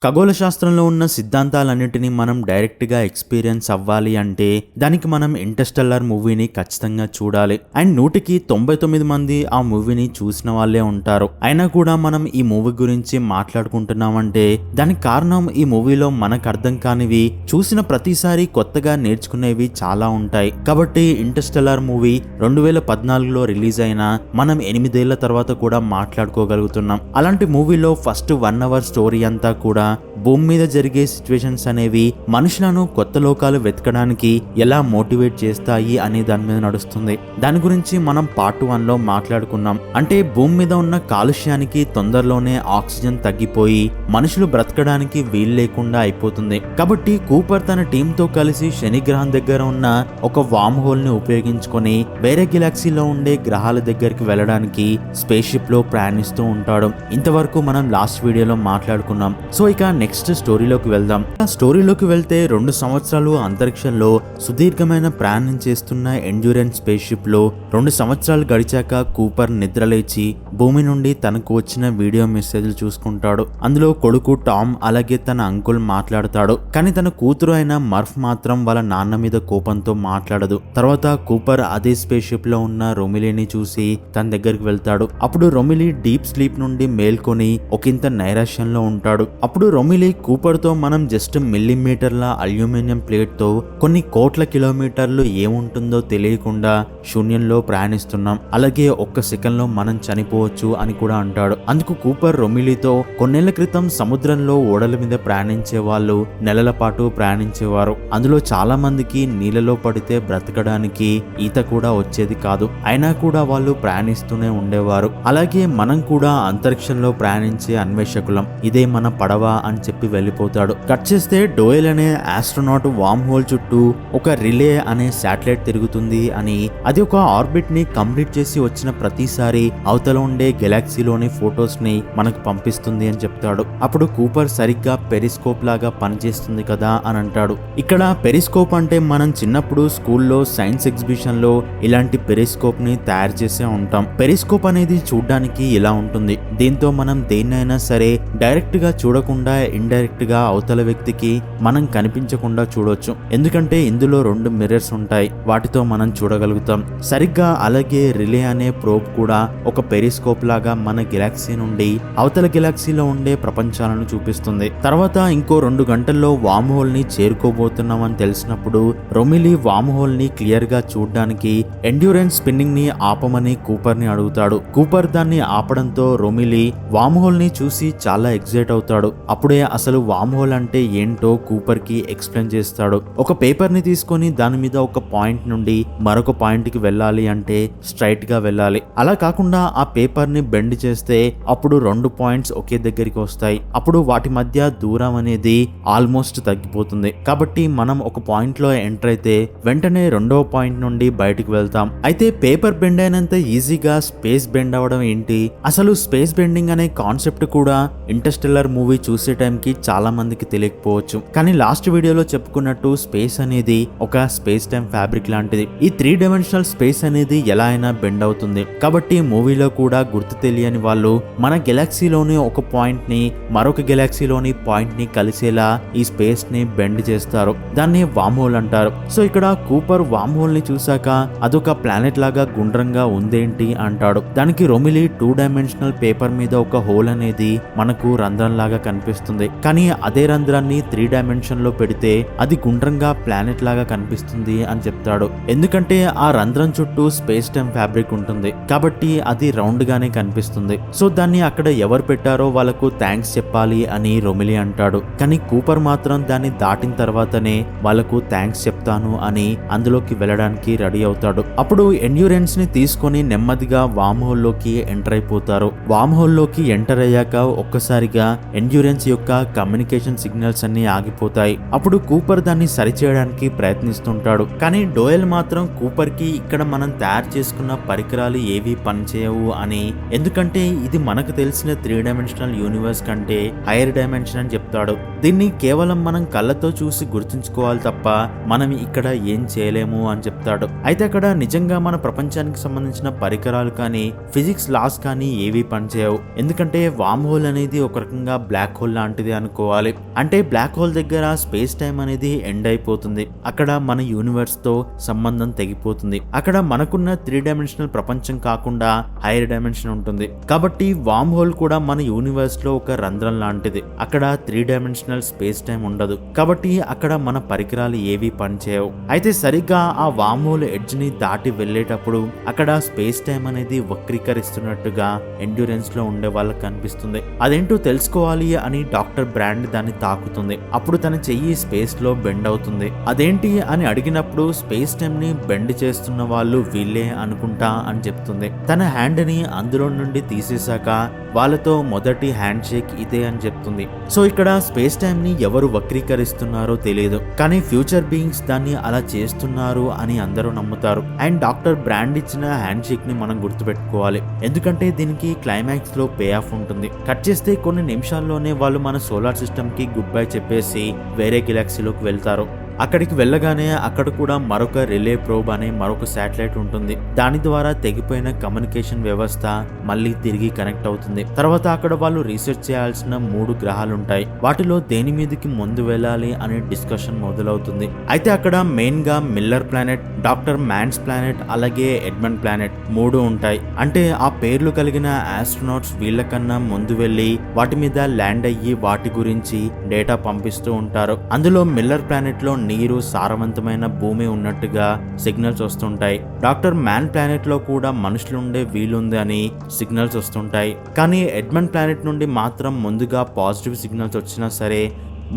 ఖగోళ శాస్త్రంలో ఉన్న సిద్ధాంతాలన్నిటినీ మనం డైరెక్ట్గా ఎక్స్పీరియన్స్ అవ్వాలి అంటే దానికి మనం ఇంటర్స్టెల్లార్ మూవీని ఖచ్చితంగా చూడాలి. అండ్ 199 మంది ఆ మూవీని చూసిన వాళ్ళే ఉంటారు. అయినా కూడా మనం ఈ మూవీ గురించి మాట్లాడుకుంటున్నామంటే దానికి కారణం ఈ మూవీలో మనకు అర్థం కానివి చూసిన ప్రతిసారి కొత్తగా నేర్చుకునేవి చాలా ఉంటాయి. కాబట్టి ఇంటర్స్టెల్లార్ మూవీ 2014లో రిలీజ్ అయినా మనం 8 ఏళ్ల తర్వాత కూడా మాట్లాడుకోగలుగుతున్నాం. అలాంటి మూవీలో ఫస్ట్ 1 అవర్ స్టోరీ అంతా కూడా భూమి మీద జరిగే సిచ్యువేషన్స్ అనేవి మనుషులను కొత్త లోకాలు వెతకడానికి ఎలా మోటివేట్ చేస్తాయి అనే దాని మీద నడుస్తుంది. దాని గురించి మనం పార్ట్ 1లో మాట్లాడుకున్నాం. అంటే భూమి మీద ఉన్న కాలుష్యానికి తొందరలోనే ఆక్సిజన్ తగ్గిపోయి మనుషులు బ్రతకడానికి వీలు లేకుండా అయిపోతుంది. కాబట్టి కూపర్ తన టీమ్ తో కలిసి శని గ్రహం దగ్గర ఉన్న ఒక వామ్ హోల్ ని ఉపయోగించుకొని వేరే గెలాక్సీలో ఉండే గ్రహాల దగ్గరికి వెళ్ళడానికి స్పేస్ షిప్ లో ప్రయాణిస్తూ ఉంటాడు. ఇంతవరకు మనం లాస్ట్ వీడియోలో మాట్లాడుకున్నాం. సో ఇక నెక్స్ట్ స్టోరీలోకి వెళ్దాం. స్టోరీలోకి వెళ్తే 2 సంవత్సరాలు అంతరిక్షంలో సుదీర్ఘమైన ప్రయాణం చేస్తున్న ఎండ్యూరెన్స్ స్పేస్ షిప్ లో 2 సంవత్సరాలు గడిచాక కూపర్ నిద్రలేచి భూమి నుండి తనకు వచ్చిన వీడియో మెసేజ్లు చూసుకుంటాడు. అందులో కొడుకు టామ్ అలాగే తన అంకుల్ మాట్లాడతాడు. కానీ తన కూతురు అయిన మర్ఫ్ మాత్రం వాళ్ళ నాన్న మీద కోపంతో మాట్లాడదు. తర్వాత కూపర్ అదే స్పేస్ షిప్ లో ఉన్న రొమిలీని చూసి తన దగ్గరికి వెళ్తాడు. అప్పుడు రొమిలీ డీప్ స్లీప్ నుండి మేల్కొని ఒకంత నైరాశ్యంలో ఉంటాడు. అప్పుడు రొమిలీ కూపర్ తో మనం జస్ట్ మిల్లీమీటర్ల అల్యూమినియం ప్లేట్ తో కొన్ని కోట్ల కిలోమీటర్లు ఏముంటుందో తెలియకుండా శూన్యంలో ప్రయాణిస్తున్నాం. అలాగే ఒక్క సెకండ్ లో మనం చనిపోవచ్చు అని కూడా అంటాడు. అందుకు కూపర్ రొమిలీతో కొన్నేళ్ల క్రితం సముద్రంలో ఓడల మీద ప్రయాణించే వాళ్ళు నెలల పాటు ప్రయాణించేవారు. అందులో చాలా మందికి నీళ్ళలో పడితే బ్రతకడానికి ఈత కూడా వచ్చేది కాదు. అయినా కూడా వాళ్ళు ప్రయాణిస్తూనే ఉండేవారు. అలాగే మనం కూడా అంతరిక్షంలో ప్రయాణించే అన్వేషకులం. ఇదే మన పడవ అని చెప్పి వెళ్ళిపోతాడు. కట్ చేస్తే డోయల్ అనే ఆస్ట్రోనాట్ వామ్ హోల్ చుట్టూ ఒక రిలే అనే శాటిలైట్ తిరుగుతుంది అని, అది ఒక ఆర్బిట్ ని కంప్లీట్ చేసి వచ్చిన ప్రతిసారి అవతల ఉండే గెలాక్సీలోని ఫొటోస్ ని మనకు పంపిస్తుంది అని చెప్తాడు. అప్పుడు కూపర్ సరిగ్గా పెరిస్కోప్ లాగా పనిచేస్తుంది కదా అని అంటాడు. ఇక్కడ పెరిస్కోప్ అంటే మనం చిన్నప్పుడు స్కూల్లో సైన్స్ ఎగ్జిబిషన్ లో ఇలాంటి పెరిస్కోప్ ని తయారు చేసే ఉంటాం. పెరిస్కోప్ అనేది చూడడానికి ఇలా ఉంటుంది. దీంతో మనం దేన్నైనా సరే డైరెక్ట్ గా చూడకుండా ఇండైరెక్ట్ గా అవతల వ్యక్తికి మనం కనిపించకుండా చూడొచ్చు. ఎందుకంటే ఇందులో 2 మిర్రర్స్ ఉంటాయి. వాటితో మనం చూడగలుగుతాం. సరిగ్గా అలాగే రిలే అనే ప్రోబ్ కూడా ఒక పెరిస్కోప్ లాగా మన గెలాక్సీ నుండి అవతల గెలాక్సీలో ఉండే ప్రపంచాలను చూపిస్తుంది. తర్వాత ఇంకో 2 గంటల్లో వామ్ హోల్ ని చేరుకోబోతున్నామని తెలిసినప్పుడు రొమిలీ వామ్ హోల్ ని క్లియర్ గా చూడడానికి ఎండ్యూరెన్స్ స్పిన్నింగ్ ని ఆపమని కూపర్ ని అడుగుతాడు. కూపర్ దాన్ని ఆపడంతో రొమిలీ వామ్ హోల్ ని చూసి చాలా ఎక్సైట్ అవుతాడు. అప్పుడే అసలు వామ్ హోల్ అంటే ఏంటో కూపర్ కి ఎక్స్ప్లెయిన్ చేస్తాడు. ఒక పేపర్ ని తీసుకొని దాని మీద ఒక పాయింట్ నుండి మరొక పాయింట్ కి వెళ్ళాలి అంటే స్ట్రైట్ గా వెళ్ళాలి. అలా కాకుండా ఆ పేపర్ ని బెండ్ చేస్తే అప్పుడు 2 పాయింట్స్ ఒకే దగ్గరికి వస్తాయి. అప్పుడు వాటి మధ్య దూరం అనేది ఆల్మోస్ట్ తగ్గిపోతుంది. కాబట్టి మనం ఒక పాయింట్ లో ఎంటర్ అయితే వెంటనే 2వ పాయింట్ నుండి బయటకు వెళ్తాం. అయితే పేపర్ బెండ్ అయినంత ఈజీగా స్పేస్ బెండ్ అవడం ఏంటి? అసలు స్పేస్ బెండింగ్ అనే కాన్సెప్ట్ కూడా ఇంటర్స్టెల్లార్ మూవీ చూసే టైంకి చాలా మందికి తెలియకపోవచ్చు. కానీ లాస్ట్ వీడియోలో చెప్పుకున్నట్టు స్పేస్ అనేది ఒక స్పేస్ టైం ఫ్యాబ్రిక్ లాంటిది. ఈ 3 డైమెన్షనల్ స్పేస్ అనేది ఎలా అయినా బెండ్ అవుతుంది. కాబట్టి మూవీలో కూడా గుర్తు తెలియని వాళ్ళు మన గెలాక్సీలోని ఒక పాయింట్ ని మరొక గెలాక్సీలోని పాయింట్ ని కలిసేలా ఈ స్పేస్ ని బెండ్ చేస్తారు. దాన్ని వామ్ హోల్ అంటారు. సో ఇక్కడ కూపర్ వామ్ హోల్ ని చూసాక అదొక ప్లానెట్ లాగా గుండ్రంగా ఉందేంటి అంటాడు. దానికి రొమిలీ 2 డైమెన్షనల్ పేపర్ మీద ఒక హోల్ అనేది మనకు రంధ్రం లాగా కనిపిస్తుంది. కానీ అదే రంధ్రాన్ని 3 డైమెన్షన్ లో పెడితే అది గుండ్రంగా ప్లానెట్ లాగా కనిపిస్తుంది అని చెప్తాడు. ఎందుకంటే ఆ రంధ్రం చుట్టూ స్పేస్ టైం ఫ్యాబ్రిక్ ఉంటుంది కాబట్టి అది రౌండ్ గానే కనిపిస్తుంది. సో దాన్ని అక్కడ ఎవరు పెట్టారో వాళ్ళకు థ్యాంక్స్ చెప్పాలి అని రొమిలీ అంటాడు. కానీ కూపర్ మాత్రం దాన్ని దాటిన తర్వాతనే వాళ్ళకు థ్యాంక్స్ చెప్తాను అని అందులోకి వెళ్ళడానికి రెడీ అవుతాడు. అప్పుడు ఎండ్యూరెన్స్ ని తీసుకొని నెమ్మదిగా వామ్ హోల్ లోకి ఎంటర్ అయిపోతారు. వామ్ హోల్ లోకి ఎంటర్ అయ్యాక ఒక్కసారిగా ఎండ్యూరెన్స్ యొక్క కమ్యూనికేషన్ సిగ్నల్స్ అన్ని ఆగిపోతాయి. అప్పుడు కూపర్ దాన్ని సరిచేయడానికి ప్రయత్నిస్తుంటాడు. కానీ డోయల్ మాత్రం కూపర్ కి ఇక్కడ మనం తయారు చేసుకున్న పరికరాలు ఏవి పనిచేయవు అని, ఎందుకంటే ఇది మనకు తెలిసిన 3 డైమెన్షనల్ యూనివర్స్ కంటే హైయర్ డైమెన్షన్ అని చెప్తాడు. దీన్ని కేవలం మనం కళ్ళతో చూసి గుర్తుంచుకోవాలి తప్ప మనం ఇక్కడ ఏం చేయలేము అని చెప్తాడు. అయితే అక్కడ నిజంగా మన ప్రపంచానికి సంబంధించిన పరికరాలు కానీ ఫిజిక్స్ లాస్ కానీ ఏవి పనిచేయవు. ఎందుకంటే వామ్ హోల్ అనేది ఒక రకంగా బ్లాక్ హోల్ హోల్ లాంటిది అనుకోవాలి. అంటే బ్లాక్ హోల్ దగ్గర స్పేస్ టైం అనేది ఎండ్ అయిపోతుంది. అక్కడ మన యూనివర్స్ తో సంబంధం తెగిపోతుంది. అక్కడ మనకున్న 3 డైమెన్షనల్ ప్రపంచం కాకుండా హైయర్ డైమెన్షన్ ఉంటుంది. కాబట్టి వామ్ హోల్ కూడా మన యూనివర్స్ లో ఒక రంధ్రం లాంటిది. అక్కడ 3 డైమెన్షనల్ స్పేస్ టైం ఉండదు. కాబట్టి అక్కడ మన పరికరాలు ఏవి పనిచేయవు. అయితే సరిగ్గా ఆ వామ్ హోల్ ఎడ్జ్ ని దాటి వెళ్లేటప్పుడు అక్కడ స్పేస్ టైం అనేది వక్రీకరిస్తున్నట్టుగా ఎండ్యూరెన్స్ లో ఉండే వాళ్ళకి కనిపిస్తుంది. అదేంటో తెలుసుకోవాలి అని డాక్టర్ బ్రాండ్ దాన్ని తాకుతుంది. అప్పుడు తన చెయ్యి స్పేస్ లో బెండ్ అవుతుంది. అదేంటి అని అడిగినప్పుడు స్పేస్ టైం ని బెండ్ చేస్తున్న వాళ్ళు వీళ్ళే అనుకుంటా అని చెప్తుంది. తన హ్యాండ్ ని అందులో నుండి తీసేశాక వాళ్ళతో మొదటి హ్యాండ్ షేక్ ఇదే అని చెప్తుంది. సో ఇక్కడ స్పేస్ టైం ని ఎవరు వక్రీకరిస్తున్నారో తెలియదు, కానీ ఫ్యూచర్ బీయింగ్స్ దాన్ని అలా చేస్తున్నారు అని అందరూ నమ్ముతారు. అండ్ డాక్టర్ బ్రాండ్ ఇచ్చిన హ్యాండ్ షేక్ ని మనం గుర్తుపెట్టుకోవాలి, ఎందుకంటే దీనికి క్లైమాక్స్ లో పే ఆఫ్ ఉంటుంది. కట్ చేస్తే కొన్ని నిమిషాల్లోనే వాళ్ళు మన సోలార్ సిస్టమ్ కి గుడ్ బై చెప్పేసి వేరే గెలాక్సీలోకి వెళ్తారు. అక్కడికి వెళ్ళగానే అక్కడ కూడా మరొక రిలే ప్రోబ్ అనే మరొక శాటిలైట్ ఉంటుంది. దాని ద్వారా తెగిపోయిన కమ్యూనికేషన్ వ్యవస్థ మళ్ళీ తిరిగి కనెక్ట్ అవుతుంది. తర్వాత అక్కడ వాళ్ళు రీసెర్చ్ చేయాల్సిన 3 గ్రహాలు ఉంటాయి. వాటిలో దేని మీదకి ముందు వెళ్ళాలి అనే డిస్కషన్ మొదలవుతుంది. అయితే అక్కడ మెయిన్ గా Miller planet, doctor Mann's planet, అలాగే ఎడ్మండ్ ప్లానెట్ 3 ఉంటాయి. అంటే ఆ పేర్లు కలిగిన ఆస్ట్రోనాట్స్ వీళ్ళకన్నా ముందు వెళ్ళి వాటి మీద ల్యాండ్ అయ్యి వాటి గురించి డేటా పంపిస్తూ ఉంటారు. అందులో మిల్లర్ ప్లానెట్ లో నీరు, సారవంతమైన భూమి ఉన్నట్టుగా సిగ్నల్స్ వస్తుంటాయి. డాక్టర్ మ్యాన్ ప్లానెట్ లో కూడా మనుషులు ఉండే వీలుంది అని సిగ్నల్స్ వస్తుంటాయి. కానీ ఎడ్మండ్ ప్లానెట్ నుండి మాత్రం ముందుగా పాజిటివ్ సిగ్నల్స్ వచ్చినా సరే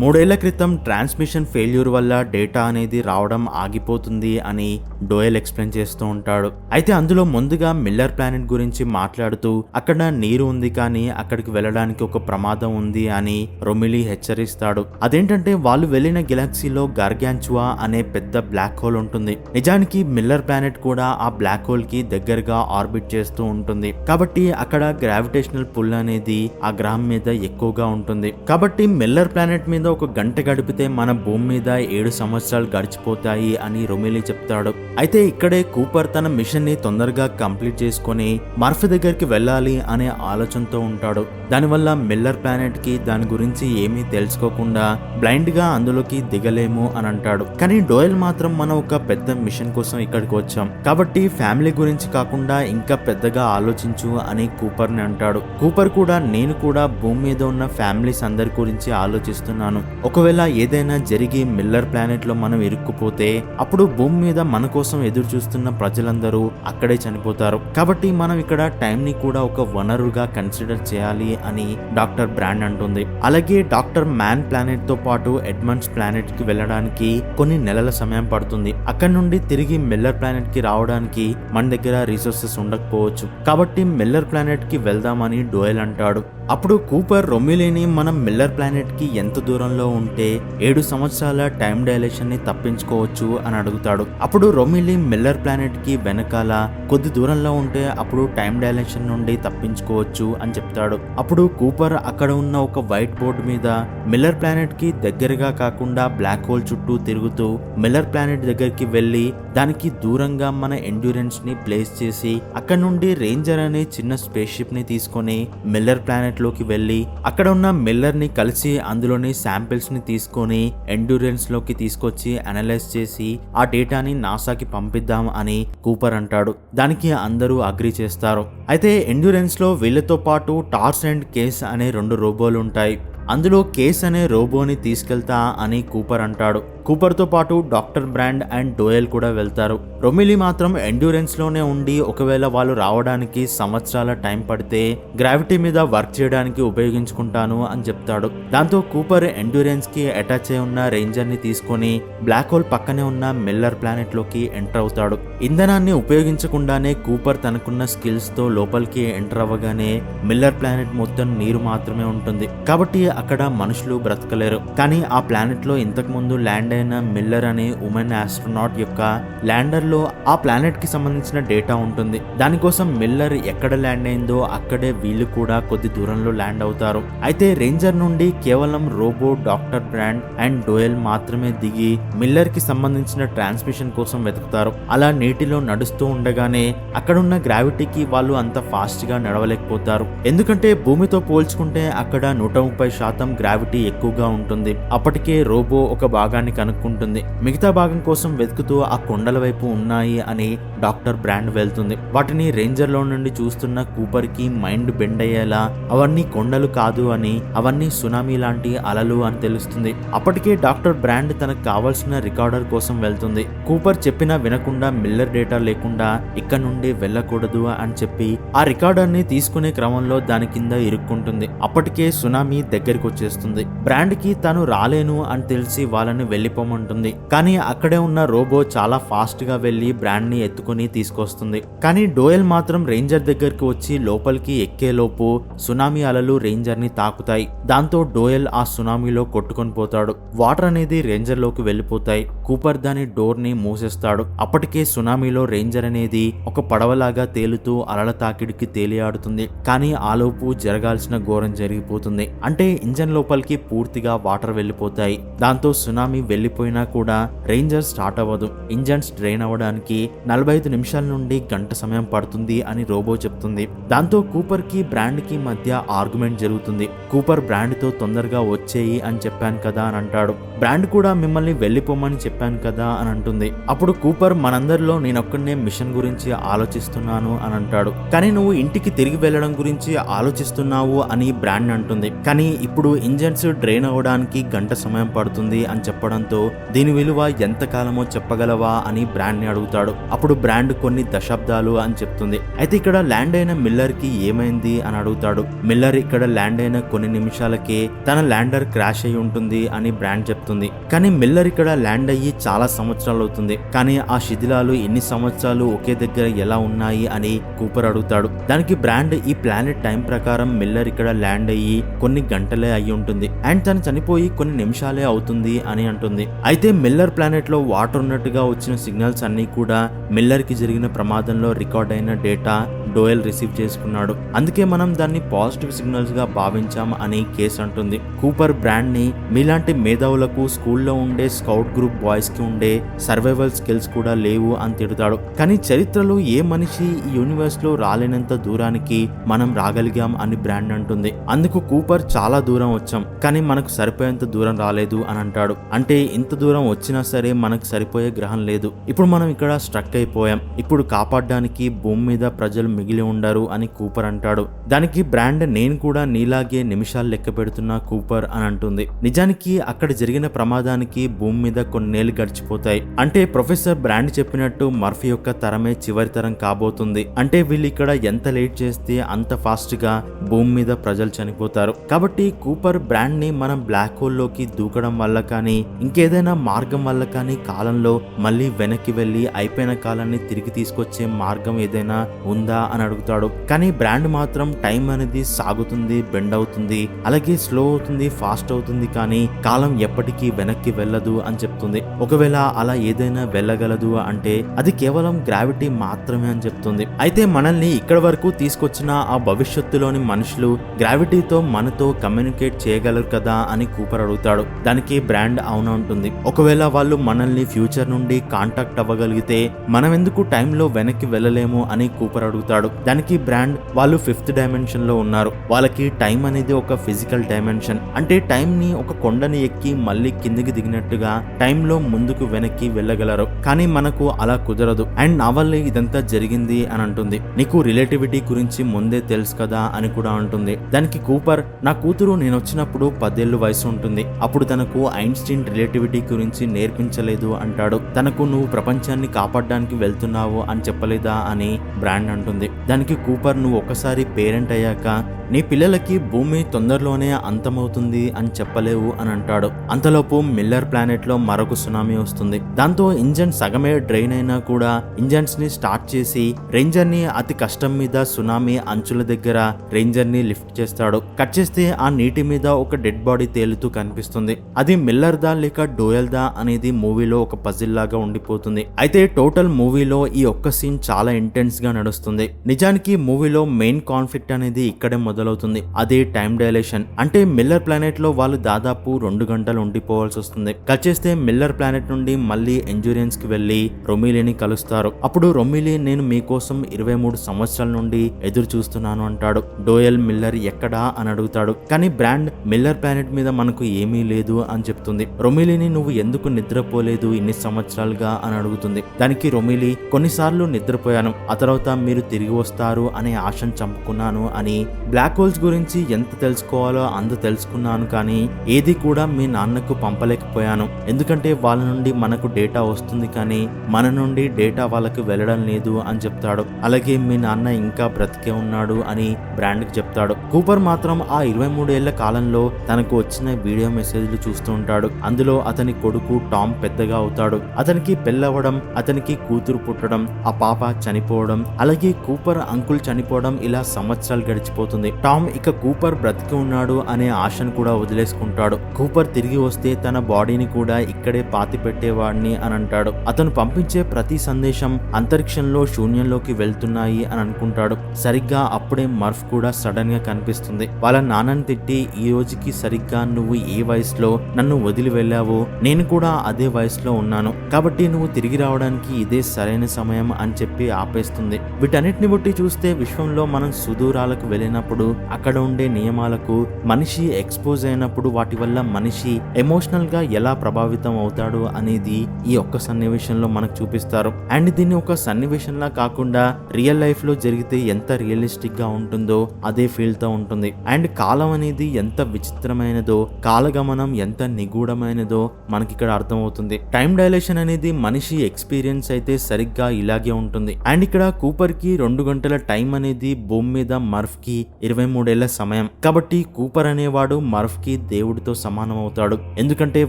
3 ఏళ్ల క్రితం ట్రాన్స్మిషన్ ఫెయిల్యూర్ వల్ల డేటా అనేది రావడం ఆగిపోతుంది అని డోయల్ ఎక్స్ప్లెయిన్ చేస్తూ ఉంటాడు. అయితే అందులో ముందుగా మిల్లర్ ప్లానెట్ గురించి మాట్లాడుతూ అక్కడ నీరు ఉంది కానీ అక్కడికి వెళ్ళడానికి ఒక ప్రమాదం ఉంది అని రొమిలీ హెచ్చరిస్తాడు. అదేంటంటే వాళ్ళు వెళ్ళిన గెలాక్సీలో గార్గాంచువా అనే పెద్ద బ్లాక్ హోల్ ఉంటుంది. నిజానికి మిల్లర్ ప్లానెట్ కూడా ఆ బ్లాక్ హోల్ కి దగ్గరగా ఆర్బిట్ చేస్తూ ఉంటుంది. కాబట్టి అక్కడ గ్రావిటేషనల్ పుల్ అనేది ఆ గ్రహం మీద ఎక్కువగా ఉంటుంది. కాబట్టి మిల్లర్ ప్లానెట్ మీద ఒక గంట గడిపితే మన భూమి మీద 7 సంవత్సరాలు గడిచిపోతాయి అని రొమిలీ చెప్తాడు. అయితే ఇక్కడే కూపర్ తన మిషన్ ని తొందరగా కంప్లీట్ చేసుకుని మర్ఫీ దగ్గరికి వెళ్ళాలి అనే ఆలోచనతో ఉంటాడు. దానివల్ల మిల్లర్ ప్లానెట్ కి దాని గురించి ఏమీ తెలుసుకోకుండా బ్లైండ్ గా అందులోకి దిగలేము అని అంటాడు. కానీ డోయల్ మాత్రం మనం ఒక పెద్ద మిషన్ కోసం ఇక్కడికి వచ్చాం కాబట్టి ఫ్యామిలీ గురించి కాకుండా ఇంకా పెద్దగా ఆలోచించు అని కూపర్ ని అంటాడు. కూపర్ కూడా నేను కూడా భూమి మీద ఉన్న ఫ్యామిలీస్ అందరి గురించి ఆలోచిస్తున్నాను. ఒకవేళ ఏదైనా జరిగి మిల్లర్ ప్లానెట్ లో మనం ఇరుక్కుపోతే అప్పుడు భూమి మీద మన కోసం ఎదురు చూస్తున్న ప్రజలందరూ అక్కడే చనిపోతారు. కాబట్టి మనం ఇక్కడ టైం ని కూడా ఒక వనరుగా కన్సిడర్ చేయాలి అని డాక్టర్ బ్రాండ్ అంటుంది. అలాగే డాక్టర్ మ్యాన్ ప్లానెట్ తో పాటు ఎడ్మండ్స్ ప్లానెట్ కి వెళ్ళడానికి కొన్ని నెలల సమయం పడుతుంది. అక్కడ నుండి తిరిగి మిల్లర్ ప్లానెట్ కి రావడానికి మన దగ్గర రిసోర్సెస్ ఉండకపోవచ్చు. కాబట్టి మిల్లర్ ప్లానెట్ కి వెళ్దామని డోయల్ అంటాడు. అప్పుడు కూపర్ రొమిలీని మనం మిల్లర్ ప్లానెట్ కి ఎంత దూరంలో ఉంటే 7 సంవత్సరాల టైం డైలేషన్ ని తప్పించుకోవచ్చు అని అడుగుతాడు. అప్పుడు రొమిలీ మిల్లర్ ప్లానెట్ కి వెనకాల కొద్ది దూరంలో ఉంటే అప్పుడు టైం డైలేషన్ నుండి తప్పించుకోవచ్చు అని చెప్తాడు. అప్పుడు కూపర్ అక్కడ ఉన్న ఒక వైట్ బోర్డు మీద మిల్లర్ ప్లానెట్ కి దగ్గరగా కాకుండా బ్లాక్ హోల్ చుట్టూ తిరుగుతూ మిల్లర్ ప్లానెట్ దగ్గరికి వెళ్లి దానికి దూరంగా మన ఎండ్యూరెన్స్ ని ప్లేస్ చేసి అక్కడ నుండి రేంజర్ అనే చిన్న స్పేస్ షిప్ ని తీసుకొని మిల్లర్ ప్లానెట్ లోకి వెళ్లి అక్కడ ఉన్న మిల్లర్ ని కలిసి అందులోని శాంపిల్స్ ని తీసుకొని ఎండ్యూరెన్స్ లోకి తీసుకొచ్చి అనలైజ్ చేసి ఆ డేటాని నాసాకి పంపిద్దాం అని కూపర్ అంటాడు. దానికి అందరూ అగ్రీ చేస్తారు. అయితే ఎండ్యూరెన్స్ లో వీళ్ళతో పాటు టార్స్ అండ్ కేస్ అనే 2 రోబోలు ఉంటాయి. అందులో కేస్ అనే రోబోని తీసుకెళ్తా అని కూపర్ అంటాడు. కూపర్ తో పాటు డాక్టర్ బ్రాండ్ అండ్ డోయల్ కూడా వెళ్తారు. రొమిలీ మాత్రం ఎండ్యూరెన్స్ లోనే ఉండి ఒకవేళ వాళ్ళు రావడానికి సంవత్సరాల టైం పడితే గ్రావిటీ మీద వర్క్ చేయడానికి ఉపయోగించుకుంటాను అని చెప్తాడు. దాంతో కూపర్ ఎండ్యూరెన్స్ కి అటాచ్ అయి ఉన్న రేంజర్ ని తీసుకొని బ్లాక్ హోల్ పక్కనే ఉన్న మిల్లర్ ప్లానెట్ లోకి ఎంటర్ అవుతాడు. ఇంధనాన్ని ఉపయోగించకుండానే కూపర్ తనకున్న స్కిల్స్ తో లోపలికి ఎంటర్ అవ్వగానే మిల్లర్ ప్లానెట్ మొత్తం నీరు మాత్రమే ఉంటుంది. కాబట్టి అక్కడ మనుషులు బ్రతకలేరు. కానీ ఆ ప్లానెట్ లో ఇంతకు ముందు ల్యాండ్ అయిన మిల్లర్ అనే ఉమెన్ ఆస్ట్రోనాట్ యొక్క ల్యాండర్ లో ఆ ప్లానెట్ కి సంబంధించిన డేటా ఉంటుంది. దానికోసం మిల్లర్ ఎక్కడ ల్యాండ్ అయిందో అక్కడే వీళ్ళు కూడా కొద్ది దూరంలో ల్యాండ్ అవుతారు. అయితే రేంజర్ నుండి కేవలం robo, doctor Brand and Doyle మాత్రమే దిగి మిల్లర్ కి సంబంధించిన ట్రాన్స్మిషన్ కోసం వెతుకుతారు. అలా నీటిలో నడుస్తూ ఉండగానే అక్కడున్న గ్రావిటీకి వాళ్ళు అంత ఫాస్ట్ గా నడవలేకపోతారు. ఎందుకంటే భూమితో పోల్చుకుంటే అక్కడ 130 శాతం గ్రావిటీ ఎక్కువగా ఉంటుంది. అప్పటికే రోబో ఒక భాగాన్ని కనుక్కుంటుంది. మిగతా భాగం కోసం వెతుకుతూ ఆ కొండల వైపు ఉన్నాయి అని డాక్టర్ బ్రాండ్ వెళ్తుంది. వాటిని రేంజర్ లో నుండి చూస్తున్న కూపర్ కి మైండ్ బెండ్ అయ్యేలా అవన్నీ కొండలు కాదు అని, అవన్నీ సునామీ లాంటి అలలు అని తెలుస్తుంది. అప్పటికే డాక్టర్ బ్రాండ్ తనకు కావాల్సిన రికార్డర్ కోసం వెళ్తుంది. కూపర్ చెప్పినా వినకుండా మిల్లర్ డేటా లేకుండా ఇక్కడ నుండి వెళ్ళకూడదు అని చెప్పి ఆ రికార్డర్ ని తీసుకునే క్రమంలో దాని కింద ఇరుక్కుంటుంది. అప్పటికే సునామీ దగ్గరికి వచ్చేస్తుంది. బ్రాండ్ కి తను రాలేను అని తెలిసి వాళ్ళని వెళ్ళిపోమంటుంది. కానీ అక్కడే ఉన్న రోబో చాలా ఫాస్ట్ గా వెళ్లి బ్రాండ్ ని ఎత్తుకుని తీసుకొస్తుంది. కానీ డోయల్ మాత్రం రేంజర్ దగ్గరికి వచ్చి లోపలికి ఎక్కేలోపు సునామీ అలలు రేంజర్ ని తాకుతాయి. దాంతో డోయల్ ఆ సునామీలో కొట్టుకొని పోతాడు. వాటర్ అనేది రేంజర్ లోకి వెళ్ళిపోతాయి. కూపర్ దాని డోర్ ని మూసేస్తాడు. అప్పటికే సునామీలో రేంజర్ అనేది ఒక పడవలాగా తేలుతూ అలల తాకిడికి తేలియాడుతుంది. కానీ ఆలోపు జరగాల్సిన ఘోరం జరిగిపోతుంది. అంటే ఇంజన్ లోపలికి పూర్తిగా వాటర్ వెళ్ళిపోతాయి. దాంతో సునామీ వెళ్ళిపోయినా కూడా రేంజర్ స్టార్ట్ అవ్వదు. ఇంజన్స్ డ్రైన్ అవ్వడానికి 45 నిమిషాల నుండి గంట సమయం పడుతుంది అని రోబో చెప్తుంది. దాంతో కూపర్ కి బ్రాండ్ కి మధ్య ఆర్గ్యుమెంట్ జరుగుతుంది. కూపర్ బ్రాండ్ తో తొందరగా వచ్చేయి అని చెప్పాను కదా అని అంటాడు. బ్రాండ్ కూడా మిమ్మల్ని వెళ్ళిపోమని చెప్పాను కదా అని అంటుంది. అప్పుడు కూపర్ మనందరిలో నేనొక్కడనే మిషన్ గురించి ఆలోచిస్తున్నాను అని అంటాడు. కానీ నువ్వు ఇంటికి తిరిగి వెళ్ళడం గురించి ఆలోచిస్తున్నావు అని బ్రాండ్ అంటుంది. కానీ ఇప్పుడు ఇంజన్స్ డ్రైన్ అవ్వడానికి గంట సమయం పడుతుంది అని చెప్పడంతో దీని విలువ ఎంత కాలమో చెప్పగలవా అని బ్రాండ్ ని అడుగుతాడు. అప్పుడు బ్రాండ్ కొన్ని దశాబ్దాలు అని చెప్తుంది. అయితే ఇక్కడ ల్యాండ్ అయిన మిల్లర్ కి ఏమైంది అని అడుగుతాడు. మిల్లర్ ఇక్కడ ల్యాండ్ అయిన కొన్ని నిమిషాలకే తన ల్యాండర్ క్రాష్ అయి ఉంటుంది అని బ్రాండ్ చెప్తుంది. కానీ మిల్లర్ ఇక్కడ ల్యాండ్ అయ్యి చాలా సంవత్సరాలు అవుతుంది. కానీ ఆ శిథిలాలు ఎన్ని సంవత్సరాలు ఒకే దగ్గర ఎలా ఉన్నాయి అని కూపర్ అడుగుతాడు. దానికి బ్రాండ్ ఈ ప్లానెట్ టైం ప్రకారం మిల్లర్ ఇక్కడ ల్యాండ్ అయ్యి కొన్ని గంటలే అయి ఉంటుంది అండ్ తను చనిపోయి కొన్ని నిమిషాలే అవుతుంది అని అంటుంది. అయితే మిల్లర్ ప్లానెట్ లో వాటర్ ఉన్నట్టుగా వచ్చిన సిగ్నల్స్ అన్ని కూడా మిల్లర్ కి జరిగిన ప్రమాదంలో రికార్డ్ అయిన డేటా డోయల్ రిసీవ్ చేసుకున్నాడు. అందుకే మనం దాన్ని పాజిటివ్ సిగ్నల్స్ గా భావించాం అని కేస్ అంటుంది. కూపర్ బ్రాండ్ ని మీలాంటి మేధావులకు స్కూల్లో ఉండే స్కౌట్ గ్రూప్ బాయ్స్ కి ఉండే సర్వైవల్ స్కిల్స్ కూడా లేవు అని తిడతాడు. కానీ చరిత్రలో ఏ మనిషి ఈ యూనివర్స్ లో రాలేనంత దూరానికి మనం రాగలిగాం అని బ్రాండ్ అంటుంది. అందుకు కూపర్ చాలా దూరం వచ్చాం కానీ మనకు సరిపోయేంత దూరం రాలేదు అని అంటాడు. అంటే ఇంత దూరం వచ్చినా సరే మనకు సరిపోయే గ్రహం లేదు. ఇప్పుడు మనం ఇక్కడ స్ట్రక్ అయిపోయాం. ఇప్పుడు కాపాడడానికి భూమి మీద ప్రజలు మిగిలి ఉండరు అని కూపర్ అంటాడు. దానికి బ్రాండ్ నేను కూడా నీలాగే నిమిషాలు లెక్క పెడుతున్నా కూపర్ అని అంటుంది. నిజానికి అక్కడ జరిగిన ప్రమాదానికి భూమి మీద కొన్నేళ్లు గడిచిపోతాయి. అంటే ప్రొఫెసర్ బ్రాండ్ చెప్పినట్టు మర్ఫీ యొక్క తరమే చివరి తరం కాబోతుంది. అంటే వీళ్ళు ఇక్కడ ఎంత లేట్ చేస్తే అంత ఫాస్ట్ గా భూమి మీద ప్రజలు చనిపోతారు. కాబట్టి కూపర్ బ్రాండ్ ని మనం బ్లాక్ హోల్ లోకి దూకడం వల్ల కానీ ఇంకేదైనా మార్గం వల్ల కానీ కాలంలో మళ్ళీ వెనక్కి వెళ్లి అయిపోయిన కాలాన్ని తిరిగి తీసుకొచ్చే మార్గం ఏదైనా ఉందా అని అడుగుతాడు. కానీ బ్రాండ్ మాత్రం టైం అనేది సాగుతుంది, బెండ్ అవుతుంది, అలాగే స్లో అవుతుంది, ఫాస్ట్ అవుతుంది, కానీ కాలం ఎప్పటికీ వెనక్కి వెళ్ళదు అని చెప్తుంది. ఒకవేళ అలా ఏదైనా వెళ్ళగలదు అంటే అది కేవలం గ్రావిటీ మాత్రమే అని చెప్తుంది. అయితే మనల్ని ఇక్కడ వరకు తీసుకొచ్చిన ఆ భవిష్యత్తులోని మనుషులు గ్రావిటీతో మనతో కమ్యూనికేట్ చేయగలరు కదా అని కూపర్ అడుగుతాడు. దానికి బ్రాండ్ అవును ఉంటుంది. ఒకవేళ వాళ్ళు మనల్ని ఫ్యూచర్ నుండి కాంటాక్ట్ అవ్వగలిగితే మనం ఎందుకు టైంలో వెనక్కి వెళ్ళలేము అని కూపర్ అడుగుతాడు. దానికి బ్రాండ్ వాళ్ళు 5th డైమెన్షన్ లో ఉన్నారు. వాళ్ళకి టైం అనేది ఒక ఫిజికల్ డైమెన్షన్. అంటే టైం ని ఒక కొండని ఎక్కి మళ్ళీ కిందికి దిగినట్టుగా టైంలో ముందుకు వెనక్కి వెళ్ళగలరు. కానీ మనకు అలా కుదరదు అండ్ నా వల్లే ఇదంతా జరిగింది అని అంటుంది. నీకు రిలేటివిటీ గురించి ముందే తెలుసు కదా అని కూడా అంటుంది. దానికి కూపర్ నా కూతురు నేను వచ్చినప్పుడు 10 ఏళ్ళు వయసు ఉంటుంది. అప్పుడు తనకు ఐన్స్టీన్ రిలేటివిటీ గురించి నేర్పించలేదు అంటాడు. తనకు నువ్వు ప్రపంచాన్ని కాపాడడానికి వెళ్తున్నావు అని చెప్పలేదా అని బ్రాండ్ అంటుంది. దానికి కూపర్ నువ్వు ఒకసారి పేరెంట్ అయ్యాక నీ పిల్లలకి భూమి తొందరలోనే అంతమవుతుంది అని చెప్పలేవు అని అంటాడు. అంతలోపు మిల్లర్ ప్లానెట్ లో మరొక సునామీ వస్తుంది. దాంతో ఇంజన్ సగమే డ్రైన్ అయినా కూడా ఇంజన్స్ ని స్టార్ట్ చేసి రేంజర్ ని అతి కష్టం మీద సునామీ అంచుల దగ్గర రేంజర్ ని లిఫ్ట్ చేస్తాడు. కట్ చేస్తే ఆ నీటి మీద ఒక డెడ్ బాడీ తేలుతూ కనిపిస్తుంది. అది మిల్లర్ దా లేక డోయల్ దా అనేది మూవీలో ఒక పజిల్ లాగా ఉండిపోతుంది. అయితే టోటల్ మూవీలో ఈ ఒక్క సీన్ చాలా ఇంటెన్స్ గా నడుస్తుంది. నిజానికి మూవీలో మెయిన్ కాన్ఫ్లిక్ట్ అనేది ఇక్కడే మొదలు మొదలవుతుంది. అదే టైం డైలేషన్. అంటే మిల్లర్ ప్లానెట్ లో వాళ్ళు దాదాపు 2 గంటలు ఉండిపోవాల్సి వస్తుంది. కట్ చేస్తే మిల్లర్ ప్లానెట్ నుండి మళ్ళీ ఎంజూరియన్స్ కి వెళ్లి రొమీలీని కలుస్తారు. అప్పుడు రొమీలీ నేను మీకోసం 23 సంవత్సరాల నుండి ఎదురు చూస్తున్నాను అంటాడు. డోయల్ మిల్లర్ ఎక్కడా అని అడుగుతాడు. కానీ బ్రాండ్ మిల్లర్ ప్లానెట్ మీద మనకు ఏమీ లేదు అని చెప్తుంది. రొమీలీని నువ్వు ఎందుకు నిద్రపోలేదు ఇన్ని సంవత్సరాలుగా అని అడుగుతుంది. దానికి రొమీలీ కొన్నిసార్లు నిద్రపోయాను, ఆ తర్వాత మీరు తిరిగి వస్తారు అనే ఆశను చంపుకున్నాను అని. బ్లాక్ హోల్స్ గురించి ఎంత తెలుసుకోవాలో అంత తెలుసుకున్నాను, కానీ ఏది కూడా మీ నాన్నకు పంపలేకపోయాను. ఎందుకంటే వాళ్ళ నుండి మనకు డేటా వస్తుంది కానీ మన నుండి డేటా వాళ్ళకు వెళ్ళడం లేదు అని చెప్తాడు. అలాగే మీ నాన్న ఇంకా బ్రతికే ఉన్నాడు అని బ్రాండ్ కి చెప్తాడు. కూపర్ మాత్రం ఆ 23 ఏళ్ల కాలంలో తనకు వచ్చిన వీడియో మెసేజ్లు చూస్తూ ఉంటాడు. అందులో అతని కొడుకు టామ్ పెద్దగా అవుతాడు, అతనికి పెళ్ళవడం, అతనికి కూతురు పుట్టడం, ఆ పాప చనిపోవడం, అలాగే కూపర్ అంకుల్ చనిపోవడం, ఇలా సంవత్సరాలు గడిచిపోతుంది. టామ్ ఇక కూపర్ బ్రతికి ఉన్నాడు అనే ఆశను కూడా వదిలేసుకుంటాడు. కూపర్ తిరిగి వస్తే తన బాడీని కూడా ఇక్కడే పాతి పెట్టేవాడిని అని అంటాడు. అతను పంపించే ప్రతి సందేశం అంతరిక్షంలో శూన్యంలోకి వెళ్తున్నాయి అని అనుకుంటాడు. సరిగ్గా అప్పుడే మర్ఫ్ కూడా సడన్ గా కనిపిస్తుంది. వాళ్ళ నాన్నని తిట్టి, ఈ రోజుకి సరిగ్గా నువ్వు ఏ వయసులో నన్ను వదిలి వెళ్ళావో నేను కూడా అదే వయసులో ఉన్నాను, కాబట్టి నువ్వు తిరిగి రావడానికి ఇదే సరైన సమయం అని చెప్పి ఆపేస్తుంది. వీటన్నిటిని బట్టి చూస్తే విశ్వంలో మనం సుదూరాలకు వెళ్ళినప్పుడు అక్కడ ఉండే నియమాలకు మనిషి ఎక్స్పోజ్ అయినప్పుడు వాటి వల్ల మనిషి ఎమోషనల్ గా ఎలా ప్రభావితం అవుతాడు అనేది ఈ ఒక్క సన్నివేశంలో మనకు చూపిస్తారు. అండ్ దీన్ని ఒక సన్నివేశంలా కాకుండా రియల్ లైఫ్ లో జరిగితే ఎంత రియలిస్టిక్ గా ఉంటుందో అదే ఫీల్ తో ఉంటుంది. అండ్ కాలం అనేది ఎంత విచిత్రమైనదో, కాలగమనం ఎంత నిగూఢమైనదో మనకి ఇక్కడ అర్థమవుతుంది. టైం డైలేషన్ అనేది మనిషి ఎక్స్పీరియన్స్ అయితే సరిగ్గా ఇలాగే ఉంటుంది. అండ్ ఇక్కడ కూపర్ కి 2 గంటల టైం అనేది భూమి మీద మర్ఫ్ కి 23 ఏళ్ల సమయం. కాబట్టి కూపర్ అనేవాడు మర్ఫ్ కి దేవుడితో సమానం అవుతాడు. ఎందుకంటే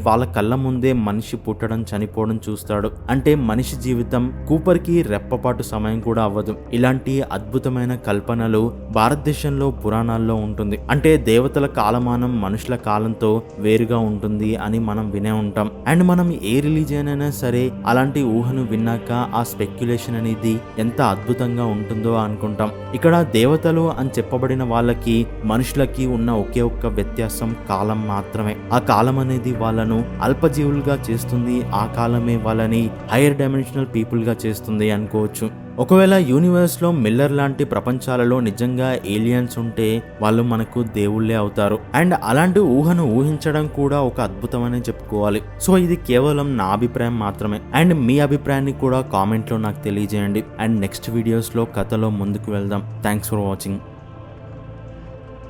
వాళ్ళ కళ్ళ ముందే మనిషి పుట్టడం చనిపోవడం చూస్తాడు. అంటే మనిషి జీవితం కూపర్ కి రెప్పపాటు సమయం కూడా అవ్వదు. ఇలాంటి అద్భుతమైన కల్పనలు భారతదేశంలో పురాణాల్లో ఉంటుంది. అంటే దేవతల కాలమానం మనుషుల కాలంతో వేరుగా ఉంటుంది అని మనం వినే ఉంటాం. అండ్ మనం ఏ రిలీజియన్ అయినా సరే అలాంటి ఊహను విన్నాక ఆ స్పెక్యులేషన్ అనేది ఎంత అద్భుతంగా ఉంటుందో అనుకుంటాం. ఇక్కడ దేవతలు అని చెప్పబడిన వాళ్ళకి మనుషులకి ఉన్న ఒకే ఒక్క వ్యత్యాసం కాలం మాత్రమే. ఆ కాలం అనేది వాళ్ళను అల్పజీవులుగా చేస్తుంది, ఆ కాలమే వాళ్ళని హైయర్ డైమెన్షనల్ పీపుల్ గా చేస్తుంది అనుకోవచ్చు. ఒకవేళ యూనివర్స్ లో మిల్లర్ లాంటి ప్రపంచాలలో నిజంగా ఏలియన్స్ ఉంటే వాళ్ళు మనకు దేవుళ్ళే అవుతారు. అండ్ అలాంటి ఊహను ఊహించడం కూడా ఒక అద్భుతమనే చెప్పుకోవాలి. సో ఇది కేవలం నా అభిప్రాయం మాత్రమే. అండ్ మీ అభిప్రాయాన్ని కూడా కామెంట్ లో నాకు తెలియజేయండి. అండ్ నెక్స్ట్ వీడియోస్ లో కథలో ముందుకు వెళ్దాం. Thanks for watching.